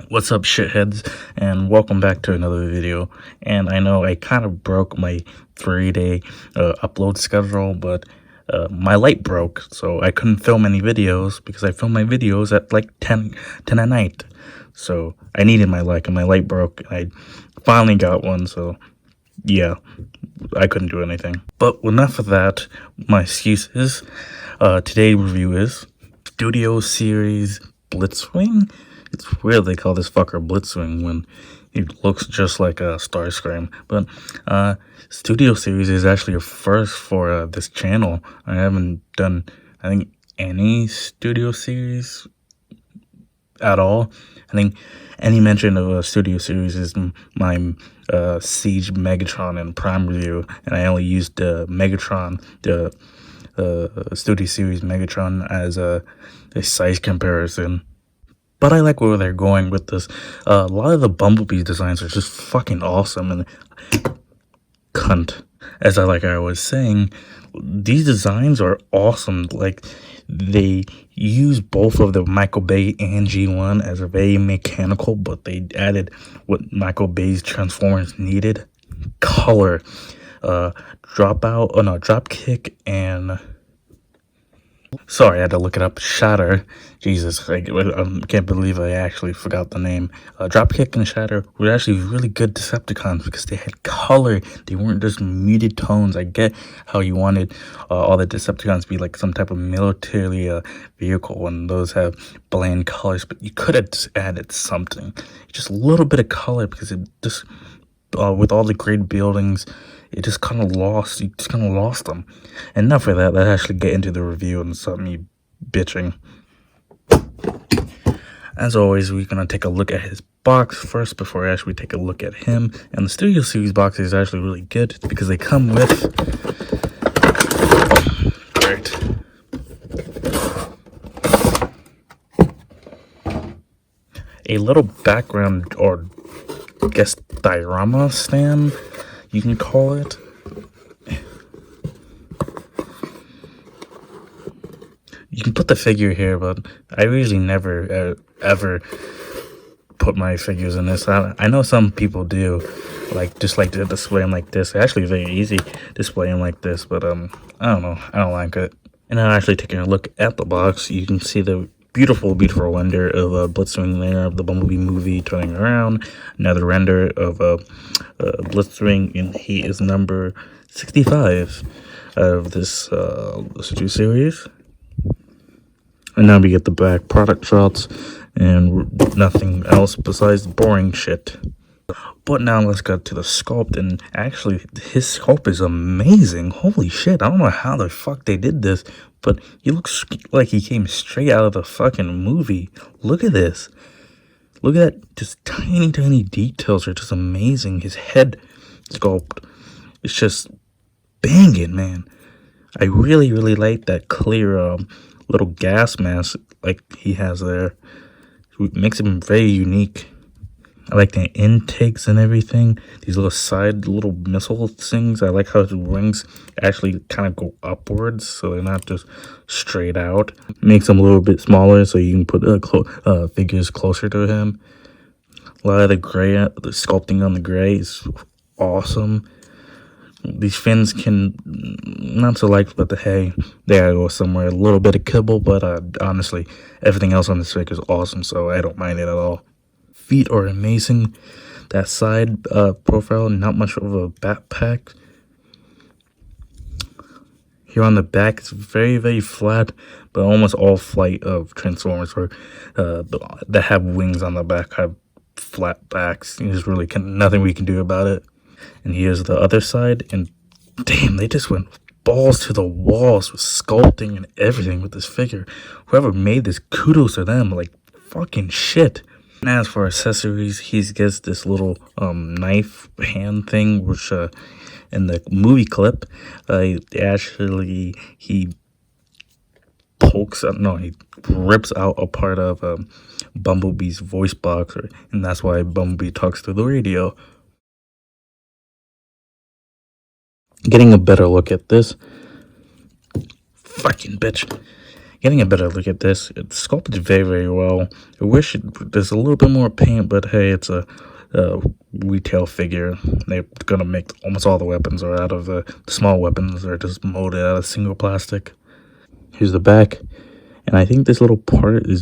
What's up, shitheads, and welcome back to another video. And I know I kind of broke my 3-day upload schedule, but my light broke, so I couldn't film any videos because I film my videos at like 10 at night. So I needed my light, and my light broke, and I finally got one, so yeah, I couldn't do anything. But enough of that, my excuses. Today's review is Studio Series Blitzwing. It's weird they call this fucker Blitzwing when it looks just like a Starscream. But Studio Series is actually a first for this channel. I haven't done, I think, any Studio Series at all. I think any mention of a Studio Series is my Siege Megatron and Prime review, and I only used the Megatron, the Studio Series Megatron as a size comparison. But I like where they're going with this. A lot of the Bumblebee designs are just fucking awesome, and cunt, as I was saying, these designs are awesome. Like, they use both of the Michael Bay and G1 as a very mechanical, but they added what Michael Bay's Transformers needed: color, drop kick, and sorry, I had to look it up. Shatter. Jesus, I can't believe I actually forgot the name. Dropkick and Shatter were actually really good Decepticons because they had color. They weren't just muted tones. I get how you wanted all the Decepticons to be like some type of military vehicle, and those have bland colors, but you could have just added something. Just a little bit of color, because it just, with all the great buildings, it just kind of lost. You just kind of lost them. Enough of that. Let's actually get into the review and stop me bitching. As always, we're gonna take a look at his box first before I actually take a look at him. And the Studio Series box is actually really good because they come with a little background, or I guess diorama stand, you can call it. You can put the figure here, but I usually never ever put my figures in this. I know some people do, just like to display them like this. It's actually very easy displaying them like this, but I don't know. I don't like it. And now, actually taking a look at the box, you can see the beautiful render of Blitzwing there, of the Bumblebee movie turning around. Another render of Blitzwing, and he is number 65 of this Studio Series. And now we get the back product shots and nothing else besides boring shit. But now let's get to the sculpt, and actually his sculpt is amazing. Holy shit, I don't know how the fuck they did this, but he looks like he came straight out of the fucking movie. Look at this. Look at that, just tiny details are just amazing. His head sculpt, it's just banging, man. I really like that clear little gas mask like he has there. It makes him very unique. I like the intakes and everything. These little missile things. I like how his wings actually kind of go upwards, so they're not just straight out. Makes them a little bit smaller, so you can put figures closer to him. A lot of the gray, the sculpting on the gray is awesome. These fins can, not so like, but hey, they gotta go somewhere. A little bit of kibble, but honestly, everything else on this figure is awesome, so I don't mind it at all. Feet are amazing. That side profile, not much of a backpack. Here on the back, it's very flat, but almost all flight of Transformers that have wings on the back have flat backs. There's really nothing we can do about it. And here's the other side, and damn, they just went balls to the walls with sculpting and everything with this figure. Whoever made this, kudos to them, like fucking shit. And as for accessories, he gets this little knife hand thing, which in the movie clip, he rips out a part of Bumblebee's voice box, and that's why Bumblebee talks to the radio. Getting a better look at this fucking bitch. Getting a better look at this, it's sculpted very well. I wish there's a little bit more paint, but hey, it's a retail figure. They're gonna make almost all the weapons are out of the small weapons are just molded out of single plastic. Here's the back, and I think this little part is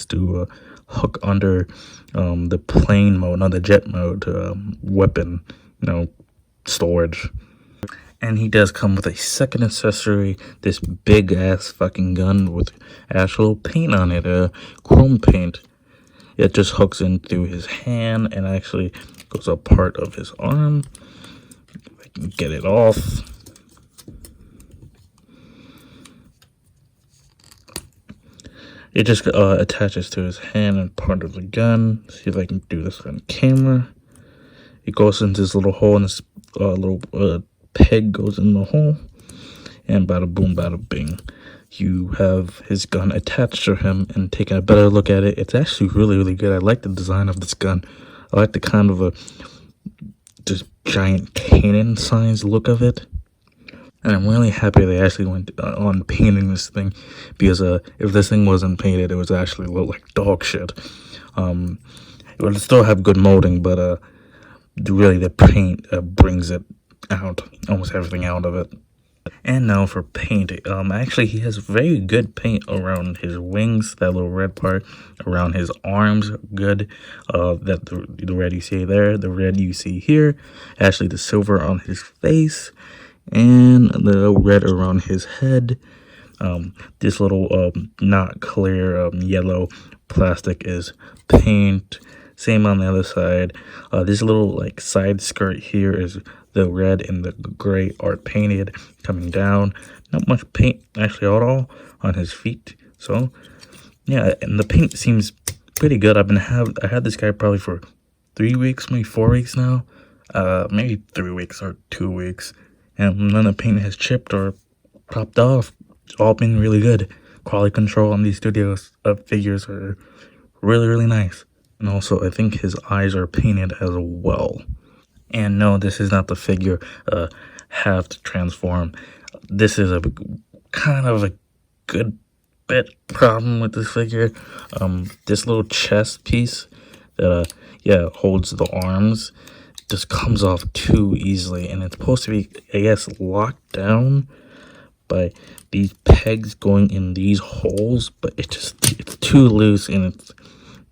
to hook under the plane mode, not the jet mode weapon, storage. And he does come with a second accessory, this big ass fucking gun with actual paint on it, chrome paint. It just hooks in through his hand and actually goes up part of his arm. If I can get it off. It just attaches to his hand and part of the gun. See if I can do this on camera. It goes into this little hole, and this little peg goes in the hole, and bada boom, bada bing. You have his gun attached to him, and taking a better look at it, it's actually really good. I like the design of this gun. I like the kind of just giant cannon size look of it. And I'm really happy they actually went on painting this thing, because if this thing wasn't painted, it would actually look like dog shit. It would still have good molding, but really the paint brings it out, almost everything out of it. And now for paint. Actually, he has very good paint around his wings, that little red part, around his arms, good. That the red you see there, the red you see here, actually the silver on his face, and the red around his head. This little not clear yellow plastic is paint. Same on the other side. This little like side skirt here is the red and the gray are painted coming down. Not much paint actually at all on his feet. So yeah, and the paint seems pretty good. I had this guy probably for 3 weeks, maybe 4 weeks now. Maybe 3 weeks or 2 weeks. And none of the paint has chipped or popped off. It's all been really good. Quality control on these studios figures are really nice. And also, I think his eyes are painted as well. And no, this is not the figure have to transform. This is a kind of a good bit problem with this figure. This little chest piece that holds the arms just comes off too easily, and it's supposed to be, I guess, locked down by these pegs going in these holes, but it's too loose, and it's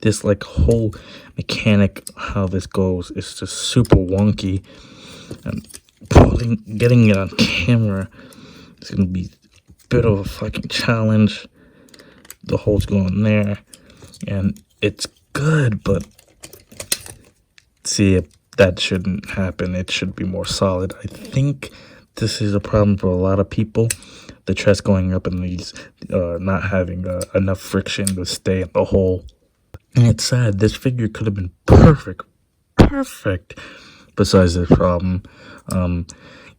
this like whole mechanic how this goes is just super wonky, and getting it on camera is gonna be a bit of a fucking challenge. The hole's going there, and it's good, but see, that shouldn't happen. It should be more solid. I think this is a problem for a lot of people. The chest going up and these not having enough friction to stay in the hole. And it's sad. This figure could have been perfect. Besides this problem,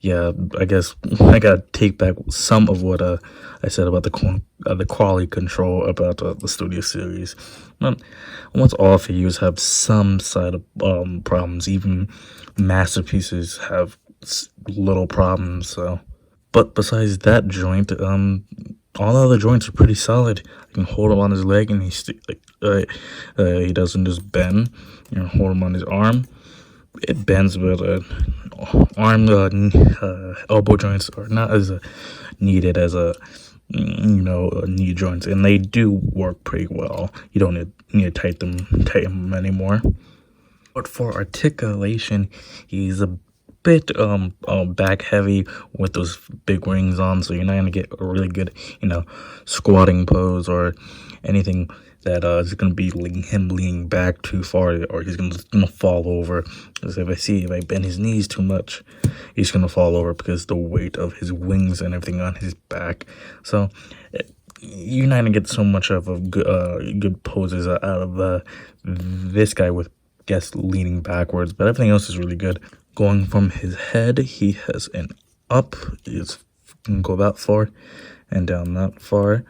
yeah, I guess I gotta take back some of what I said about the quality control about the Studio Series. Once all figures have some side of problems, even masterpieces have little problems. So, but besides that joint, all the other joints are pretty solid. I can hold him on his leg, and he doesn't just bend. You know, hold him on his arm. It bends, but arm elbow joints are not as needed as knee joints, and they do work pretty well. You don't need to tighten them anymore. But for articulation, he's a bit back heavy with those big rings on, so you're not gonna get a really good squatting pose or anything that is gonna be him leaning back too far, or he's gonna fall over. Because if I bend his knees too much, he's gonna fall over because the weight of his wings and everything on his back. So you're not gonna get so much of a good poses out of this guy with leaning backwards, but everything else is really good. Going from his head, he has an up. It can go that far, and down that far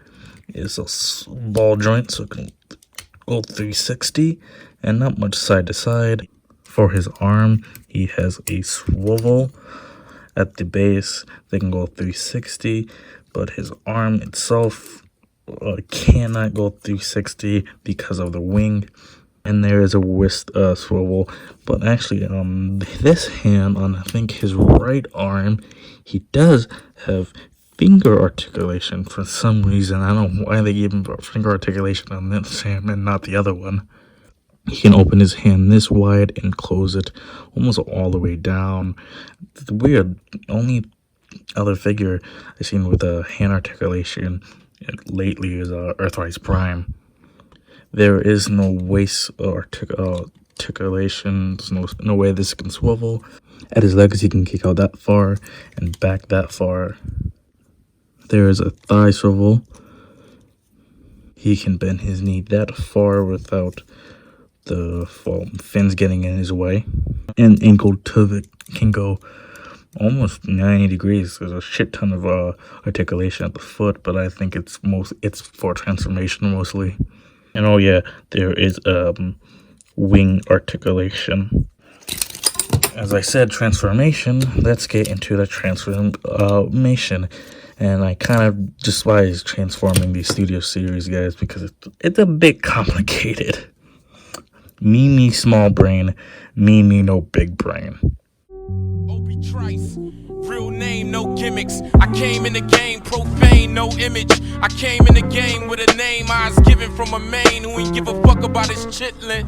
is a ball joint, so it can go 360, and not much side to side. For his arm, he has a swivel at the base. They can go 360, but his arm itself cannot go through 60 because of the wing. And there is a wrist swivel, but actually, this hand on, I think, his right arm, he does have finger articulation for some reason. I don't know why they gave him finger articulation on this hand and not the other one. He can open his hand this wide and close it almost all the way down. It's weird. Only other figure I've seen with a hand articulation lately is Earthrise Prime. There is no waist articulation. There's no way this can swivel. At his legs, he can kick out that far and back that far. There is a thigh swivel. He can bend his knee that far without the fins getting in his way. And ankle pivot can go almost 90 degrees. There's a shit ton of articulation at the foot, but I think it's for transformation mostly. And oh yeah, there is wing articulation. As I said, transformation. Let's get into the transformation. And I kind of despise transforming these studio series, guys, because it's a bit complicated. Me small brain, me no big brain. Obi Trice, real name, no gimmicks. I came in the game, profane, no image. I came in the game with a name I was given from a main who ain't give a fuck about his chitlin'.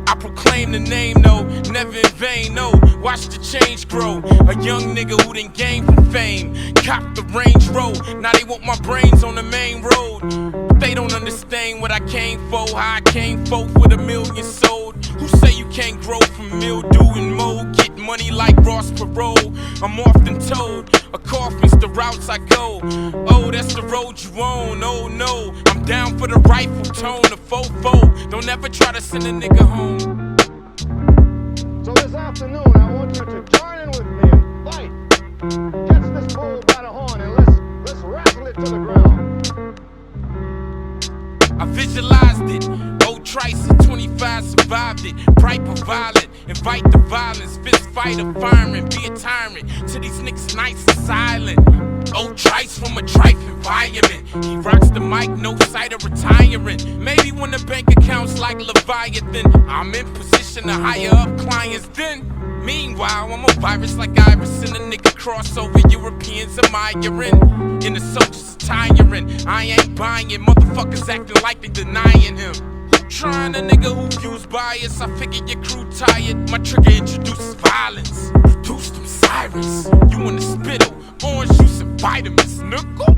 I proclaim the name, no, never in vain, no. Watch the change grow. A young nigga who didn't gain from fame. Cop the Range Road. Now they want my brains on the main road. But they don't understand what I came for. How I came forth with 1 million sold. Who say you can't grow from mildew and mold? Get money like Ross Perot. I'm often told a coffin's the routes I go. Oh, that's the road you own. Oh no, I'm down for the rifle tone, the fofo. Don't ever try to send a nigga home. So this afternoon, I want you to join in with me and fight. Catch this bull by the horn and let's wrestle it to the ground. I visualized it. Old Trice at 25 survived it. Bright but violent. Invite the violence. Fist fighter firing. Be a tyrant. To these niggas nice and silent. Old Trice from a trife environment. He rocks the mic, no sight of retiring. Maybe when the bank account's like Leviathan, I'm in position to hire up clients then. Meanwhile, I'm a virus like Iverson. A nigga crossover, Europeans admiring. In the soldiers tiring. I ain't buying it. Motherfuckers acting like they denying him. Trying a nigga who views bias. I figure your crew tired. My trigger introduces violence. Produce them sirens. You in the spittle. Orange juice and vitamins, nickel.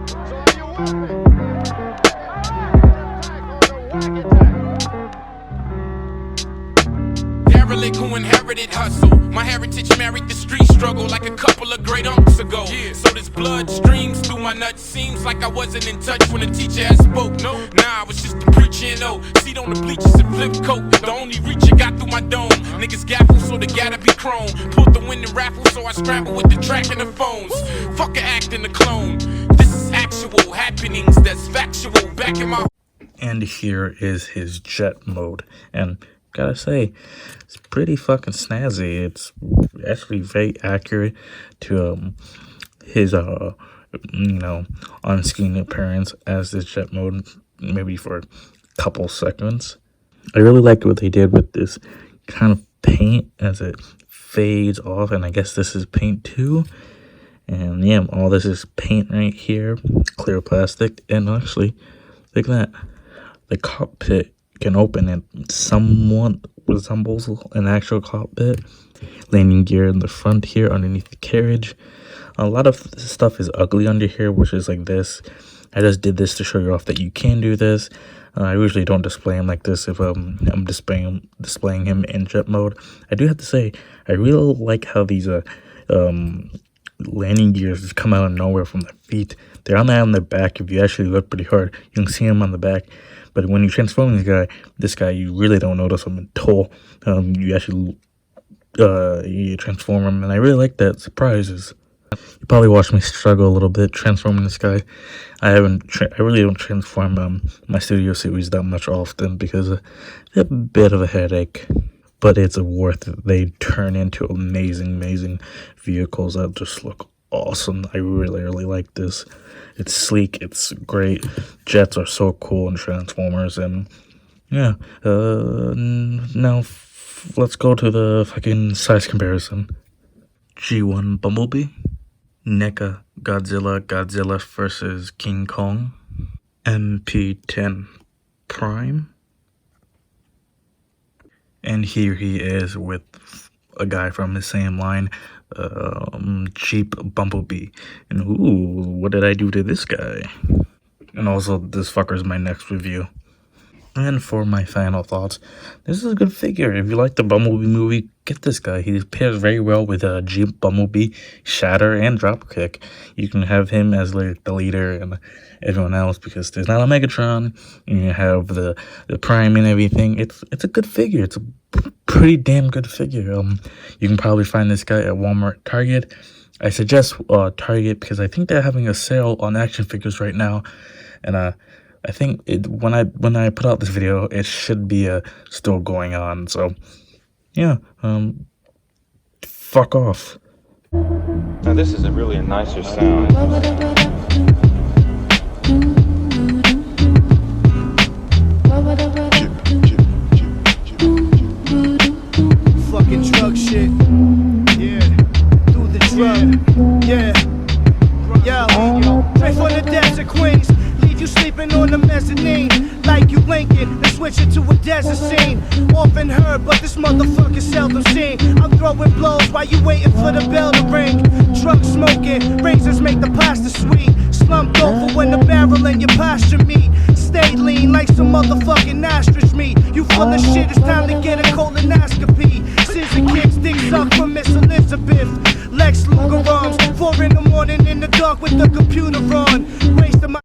So are you with me? Attack on the whack attack. Derelict who inherited hustle. My heritage married the street struggle like a couple of great unks ago. Yeah. So this blood streams through my nuts. Seems like I wasn't in touch when the teacher had spoke. No, nah, I was just a preacher and seat on the bleachers and flip coat. The only reacher got through my dome. Niggas gaffle, so they gotta be chrome. Pulled the wind and raffle, so I scramble with the track and the phones. Fuck a act and a clone. This is actual happenings that's factual. Back in my. And here is his jet mode. And gotta say, it's pretty fucking snazzy. It's actually very accurate to his on-screen appearance as this jet mode, maybe for a couple seconds. I really like what they did with this kind of paint as it fades off, and I guess this is paint too. And yeah, all this is paint right here, clear plastic. And actually, look at that, the cockpit can open and somewhat resembles an actual cockpit. Landing gear in the front here underneath the carriage. A lot of stuff is ugly under here, which is like this. I just did this to show you off that you can do this. I usually don't display him like this if I'm displaying him in jet mode. I do have to say, I really like how these landing gears just come out of nowhere from the feet. They're on the back. If you actually look pretty hard, you can see them on the back. But when you transform this guy, you really don't notice him until you actually you transform him. And I really like that surprises. You probably watched me struggle a little bit transforming this guy. I really don't transform my studio series that much often because it's a bit of a headache. But it's worth it. They turn into amazing vehicles that just look awesome. I really like this. It's sleek. It's great. Jets are so cool in Transformers, and yeah. Now let's go to the fucking size comparison. G1 Bumblebee, NECA Godzilla versus King Kong, MP10 Prime, and here he is with a guy from the same line, Cheap Bumblebee. And ooh, what did I do to this guy? And also, this fucker's my next review. And for my final thoughts, this is a good figure. If you like the Bumblebee movie, get this guy. He pairs very well with Jeep Bumblebee, Shatter, and Dropkick. You can have him as like the leader and everyone else because there's not a Megatron. And you have the Prime and everything. It's a good figure. It's a pretty damn good figure. You can probably find this guy at Walmart, Target. I suggest Target because I think they're having a sale on action figures right now, and I think when I put out this video, it should be still going on. So, yeah, fuck off. Now this is really a nicer sound. Fucking drug shit. Yeah. Do the drug. Yeah. Yo. Straight from the desert Queens. You sleeping on the mezzanine like you Lincoln and switch it to a desert scene. Often heard, but this motherfucker seldom seen. I'm throwing blows while you waiting for the bell to ring. Drug smoking, razors make the pasta sweet. Slumped over when the barrel in your posture meet. Stay lean like some motherfucking ostrich meat. You full of shit, it's time to get a colonoscopy. Scissor kicks, dick suck from Miss Elizabeth. Lex Luger arms, 4 in the morning in the dark with the computer on.